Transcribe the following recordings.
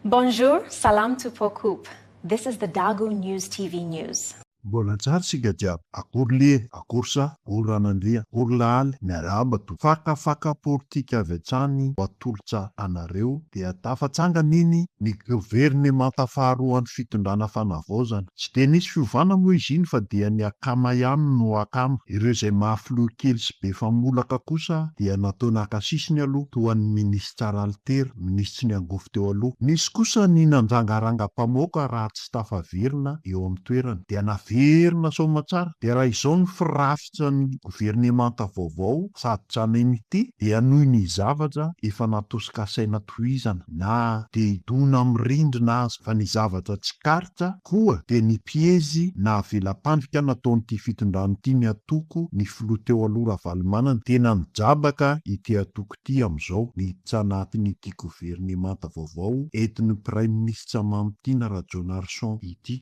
Bonjour, salam to Pokup. This is the Dagu News TV News. Mbola tsara sika jiaby. Akory le, akory sa, akory ranandria, akory lahaly, miarabato. Fakafaka politika avy hatrany ho atolotra anareo dia tafatsangana iny ny governemanta faharoa ny fitondrana fanavaozana. Tsy de nisy fiovana moa izy iny fa dia ny akama ihany no akama. Ireo izay mahafiloha kely sy be famolaka kosa dia natao nakasisiny aloha toa ny minisitra Ralter, minisitry ny angovo teo aloha. Nisy kosa ny nanjangaranga-pamoaka raha tsy tafaverina eo amin'ny toerana dia verina somatsara dia raha izao ny firafitra ny governemanta vaovao sady tranainy ity dia noho ny zavatra efa natosikasaina tohizana na de idona amin'ny rindrina azy fa ny zavatra tsy karitra koa dia ny piezy na velam-pandrika nataon'ity fitondrano ity ny atoko ny filoha teo aloha Ravalomanana tena nijabaka ity atoko ity amin'izao ny anatin'ity governemanta vaovao entin'ny prime ministre Mamitina Rajoelinarsson ity.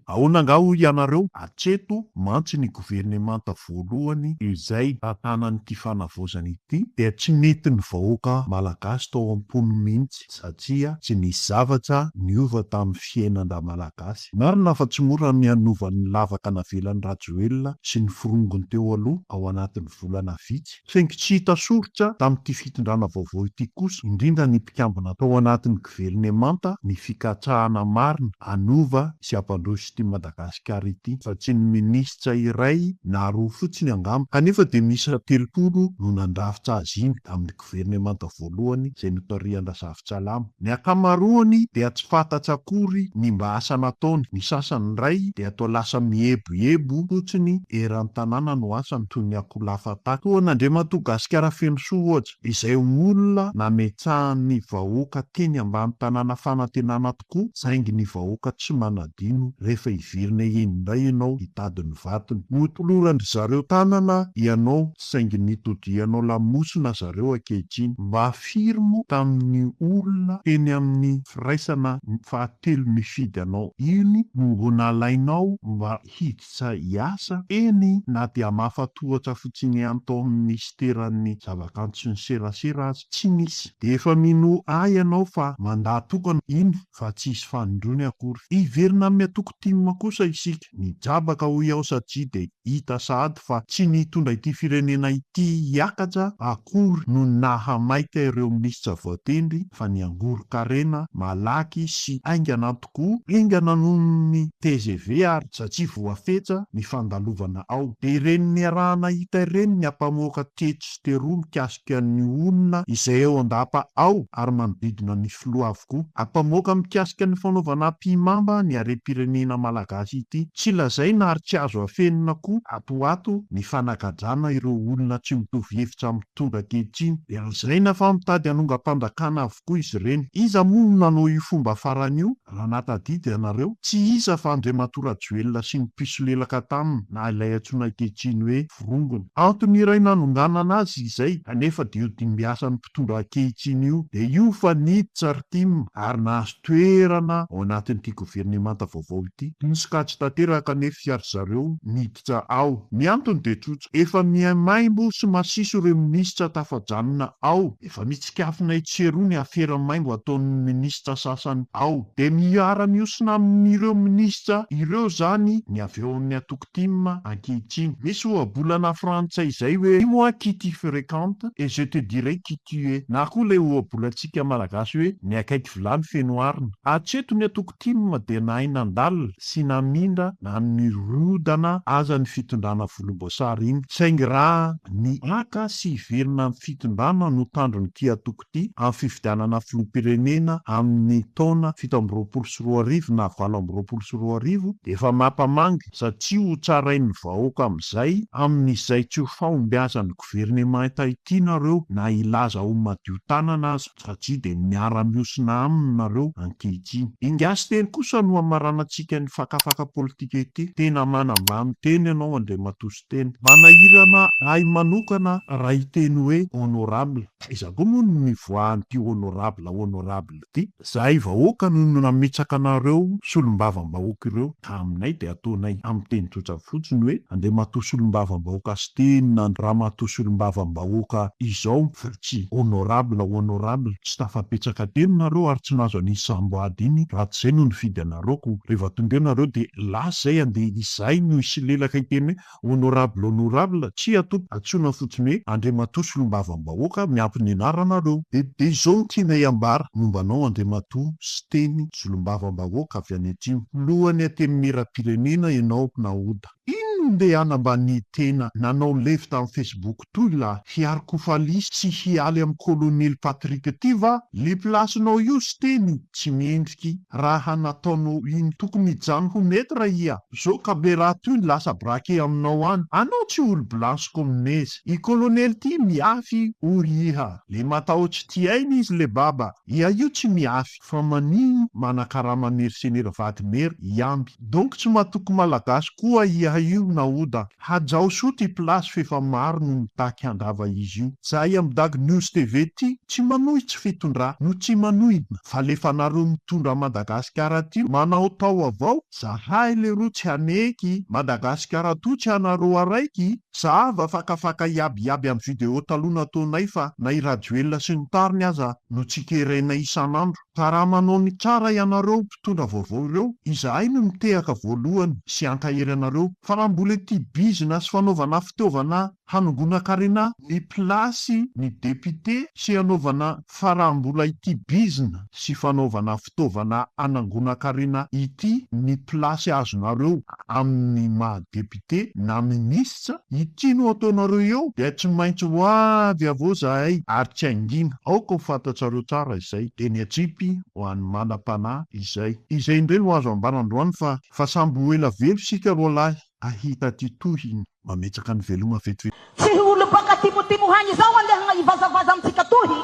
Ahoana nga hoy ianareo? Hatreto mantsy ny governemanta voalohany izay tantanan'ity fanavaozana ity dia tsy nety ny vahoaka malagasy tao am-pony mihitsy satria tsy nisy zavatra niova tamin'ny fiainana malagasy. Marina fa tsy mora ny anovan'ny lavaka navelan'ny Rajoelina sy ny firongony teo aloha ao anatin'ny volana vitsy. Saingy tsy hita soritra tamin'ity fitondrana vaovao ity kosa, indrindra ny mpikambana tao anatin'ny governemanta ny fikatrahana marina anova sy hampandroso ity Madagasikara ity fa tsy ny minisitra iray na roa fotsiny angamba kanefa dia misy 30 no nandrafitra azy iny amin'ny governemanta voalohany izay notorian-Rasafintsalama. Ny akamaroany dia tsy fantatra akory ny mba asa nataony. Ny sasany iray dia atao lasa mieboebo fotsiny eran'ny tanàna no asany toy ny akolafataka. Toa n'Andriamatoa Gasikara Fenosoa ohatra izay olona nametsahan'ny vahoaka teny ambany tanàna fanantenana tokoa saingy ny vahoaka tsy manadino rehefa ivirina indray ianao hitadiny vatony. Notoloran zareo tanana ianao saingy nitodianao lamosina zareo ankehitriny. Mba firmo tamin'ny olona teny amin'ny firaisana fahatelo mifidy anao iny no nalainao mba hiditra hiasa eny na dia mafatohatra fotsiny ihany tao amin'ny ministeran'ny zavakanto sy ny serasera azy tsy nisy. De efa mino ianao fa mandatokana iny fa tsisy fanondrony akory. Iverina amin'ny atoko timma kosa isika nijabaka hoy aho satria de hita sahady fa tsy nitondra ity firenena ity hiakatra akory no nahamaika ireo minisitra voatendry fa ny angoro-karena malaky sy aingana tokoa aingana noho ny TGV ary satria voafetra ny fandalovana ao. De ireny niarahana hita ireny ny ampamoaka teto sy teroa mikasika ny olona izay eo andapa ao ary manodidina ny filoha avokoa. Ampamoaka mikasika ny fanaovana mpimamba ny harem-pirenena malagasy ity. Tsy lazaina ary tsy azo afenina koa atoato ny fanagadrana ireo olona tsy mitovy hevitra mitondra ankehitriny. De lazaina fa mitady hanonga-pandrakana avokoa izy ireny. Iza moa no nanao io fomba farany io? Raha natadidy ianareo, tsy iza fa Andriamatoa Rajoelina sy ny piso lelaka taminy na ilay antsoina ankehitriny hoe virongony. Antony iray nanonganana azy izay kanefa dia io dimbiasan'ny mpitondra ankehitriny io. De io fa niditra ry timma ary nahazo toerana ao anatin'ity governemanta vaovao ity. Nisokajy tanteraka nefa ary zareo niditra ao. Ny antony de tsotra, efa miamaimbo sy masiso ireo minisitra tafajanona ao. Efa mitsikafina itseroa ny afera maimbo ataon'ny minisitra sasany ao. De miara-miosina amin'ireo minisitra ireo zany ny avy eo amin'ny atoko timma ankehitriny. Misy ohabolana frantsay izay hoe moi qui tu fréquente et je te dirai qui tu es. Na koa le ohabolantsika malagasy hoe ny akaiky vilany feno arina. Hatreto ny atoko timma de nahay nandalina sy namindra na ny rodana aza ny fitondrana volomboasary iny. Saingy raha ny aka sy iverina amin'ny fitondrana no tandron'ity atoko ity amin'ny fifidianana filoham-pirenena amin'ny taona 2024 na 2024 de efa mampamanga satria ho tsarain'ny vahoaka amin'izay amin'izay tsy ho fahombiazan'ny governemanta ity nareo na ilaza ho madio tanana azy satria de miara-miosina aminy nareo ankehitriny. Ingasy teny kosa no amaranantsika ny fakafaka politika antsika ity. Tena manambany teny ianao Andriamatoa sy teny. Manahirana ahy manokana raha iteny hoe honorable. Iza koa moa no nivoahan'ity honorable ity. Zahay vahoaka no nametsaka anareo solombavam-bahoaka ireo aminay dia ataonay amin'ny teny tsotra fotsiny hoe Andriamatoa solombavam-bahoaka sy teny na Ramatoa solombavam-bahoaka izao tsy honorable tsy tafapetsaka teny nareo ary tsy nazo anisy samboady iny raha tsy zay no nifidy anareoko. Rehefa tonga eo nareo dia lasa zay andeha izay no isilelaka iteny hoe honorable tsy ato atsona fotsiny hoe Andriamatoa solombavam-bahoaka miampy ny anaranareo. De izao no tianay ambara mombanao Andriamatoa sy teny solombavam-bahoaka avy any atsimo. Lohany antenimieram-pirenena ianao nahoda. Ino ndeha anambany tena nanao levy tamin'ny Facebook toy la hiariko falisy sy hialy amin'ny kolonely Patrick ty va? Le plasinao io sy teny tsy miendriky raha nataonao iny tokony hijano ho metra ia. Zao kabera toy lasa brake aminao any. Anao tsy olo blanche komineze. I kolonely ty miafy ory iha. Le matahotsy ty aina izy le baba. Ia io tsy miafy fa manino manakarama mercenaire vadimery iamby. Donc tsy matoko malagasy koa iha io nahoda. Hajao soa ty plasy fefa maro no mitaky handava izy io. Zahay amin'ny Dag News TV ty tsy manohy tsy fitondra no tsy manohy fa lefa nareo mitondra Madagasikara ty manao tao avao. Zahay leroa tsy haneky Madagasikara to tsy anareo araiky. Zava fakafaka iaby amin'ny video taloha nataonay fa na i Rajoelina sy ny tariny aza no tsy kerena isan'andro. Ka raha manao ny tsara ianareo mpitondra vaovao ireo, izahay no mitehaka voalohany sy ankahery anareo fa raha mbola ty bizina sy fanaovana fitaovana hanongona karena ny plasy ny depute sy hanaovana fa raha mbola ity bizina sy fanaovana fitaovana hanangona karena ity ny plasy azonareo amin'ny mahadepute na minisitra ity no ataonareo eo dia tsy maintsy ho avy avao zahay ary tsy angina. Aoka ho fantatsareo tsara izay teny atsipy ho an'ny manam-panahy izay indray no azo ambanandroany fa samby ho ela velo sika roalahy ahita ty tohiny mametsaka ny veloma vetivety. Tsy olo baka timotimo hany zao andeha ivazavaza amitsika tohy.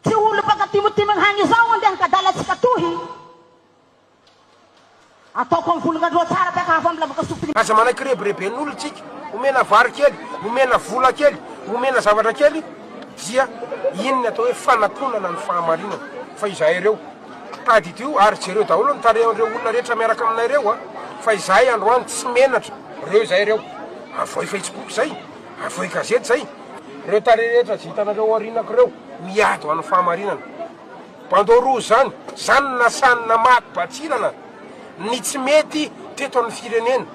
Tsy olo baka timotimo hany zao andeha kadalatsika tohy. Ataoko amin'ny volon'andro tsara baka hafa amin'ny lavaka sopiny. Asa manaiky rebereben'olo tsika, omena vary kely, omena vola kely, omena zavatra kely, dia iny atao hoe fanatonana ny fahamarinana. Fa izahay ireo tady ity io ary jereo daholo ny tarehan'ireo olona rehetra miaraka aminay ireo fa izahay androany tsy menatra. Reo izahay ireo avoy Facebook zay, avoy gazety zay. Reo tare rehetra zitanareo arinako reo miado amin'ny fahamarinana. Bandoro zany nasanina maty batsirana. Ny tsy mety teto amin'ny firenena.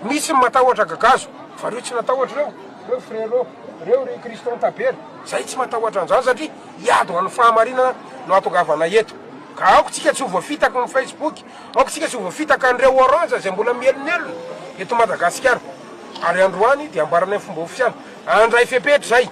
Misy matahotra gagazo, fa reo tsy natahotra reo frérot, reo Kriston Tabery. Zay tsy matahotra an'izany satria iado amin'ny fahamarinana no atongavana eto. Ka aoko tsika tsy ho voafitaka amin'ny Facebook, aoko tsika tsy ho voafitaka an'ireo orange zay mbola mielonelona eto Madagasikara. Ary androany dia ambaranay fomba ofisialy. Andray fepetra zay,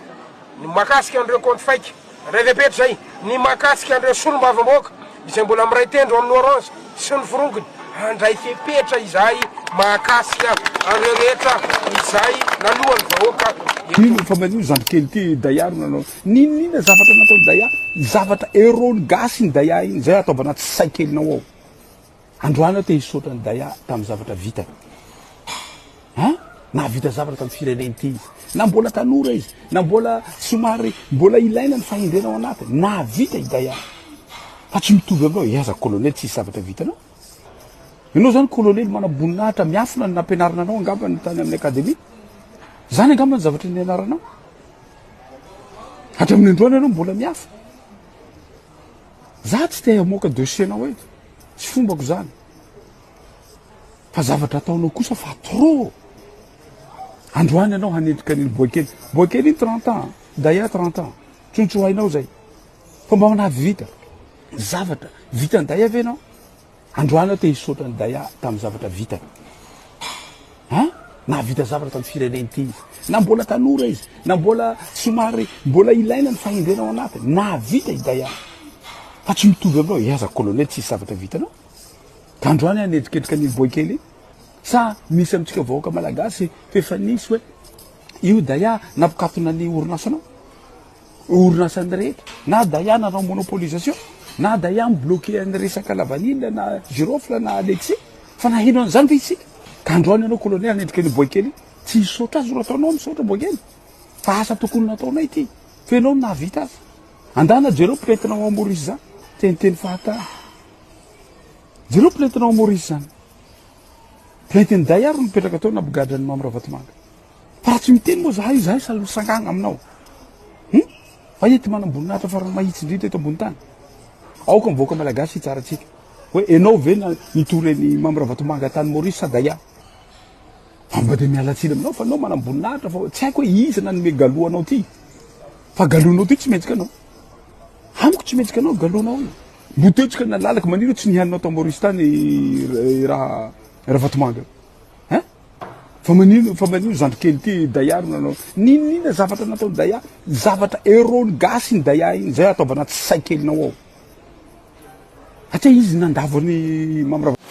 ny makasika an'ireo compte fake. Andray fepetra zay, ny makasika an'ireo solombavam-bahoaka izay mbola miray tendro amin'ny orange sy ny vorongony. Andray fepetra izahay makasika an'ireo rehetra izay nalohan'ny vahoaka. Nino fa manio zandrikely ty Dayar nanao ninina zavatra natao Dayar, zavatra erony gasy ny Dayar iny zay atao anaty saikelinao ao. Androany te hisaotra ny Dayar tamin'ny zavatra vita. Na vita zavatra tamin'ny firenena ity, na mbola tanora izy, na mbola somary mbola ilaina ny fahindrenao anatiny, na vita i Dayar. Fa tsy mitovy aminao iaza kolonely tsy zavatra vitanao. Ianao zany kolonely manaboninahitra miafina ny nampianarana anao angamba ny tany amin'ny akademia. Zany angamba ny zavatra nianaranao. Hatramin'ny androany ianao mbola miafa. Za tsy te hamoaka dossier-nao eto. Tsy fombako zany. Fa zavatra ataonao kosa fa trop. Androany ianao hanendrika ny boakely. Boakely iny 30 ans, Dayar 30 ans. Tsontsho hainao zay. Fa mba manavy vita. Zavatra vita ny Dayar ve ianao? Androany te hisaotra ny Dayar tamin'ny zavatra vita. Na vita zavatra tamin'ny firenena ity, na mbola tanora izy, na mbola somary mbola ilaina ny fahindrenao anatiny, na vita i Dayar. Fa tsy mitovy aminao iaza kolonely tsy zavatra vitanao. Ka androany hanendriketrika ny boakely. Sa misy amintsika vahoaka malagasy fefa nisy hoe io Dayar nampikatona ny orinasanao. Orinasan'ny rehetra, na Dayar nanao monopolisation, na Dayar mbloqué ny resaka lavanila na girofle na Alexis. fa nahino an'izany fa isika ka androany ianao colonel nendrika ny boakely tsy hisaotra azy ro ataonao misaotra boakely fa asa tokony nataonay ity fa ianao nahavita azy andana jereo plaintinao à Maurice zany teniteny fahatany jereo plaintinao à Maurice zany plaintiny Dayar no mipetraka atao nabogadrany Mamy Ravatomanga fa raha tsy miteny moa zahay sangagna aminao fa ety manamboninahitra farany mahitsy indrindra eto ambony tany aoka mivoaka malagasy tsaratsika hoe enao ve nitoreny Mamy Ravatomanga tany Maurice sa Dayar mba de mialatsiny aminao fa anao manamboninahitra fa tsy haiko hoe iza nanome galoanao ty fa galonao ty tsy metsika anao amiko tsy metsika anao galonao mbotoetsika nalalaka maniro tsy nihaninao tao Maurice tany raha Ravatomanga fa manino zandrikely ty Dayar nanao ninina zavatra natao Dayar zavatra erony gasy ny Dayar iny zay ataovana tsy saikelinao ao atria izy nandavany Mamy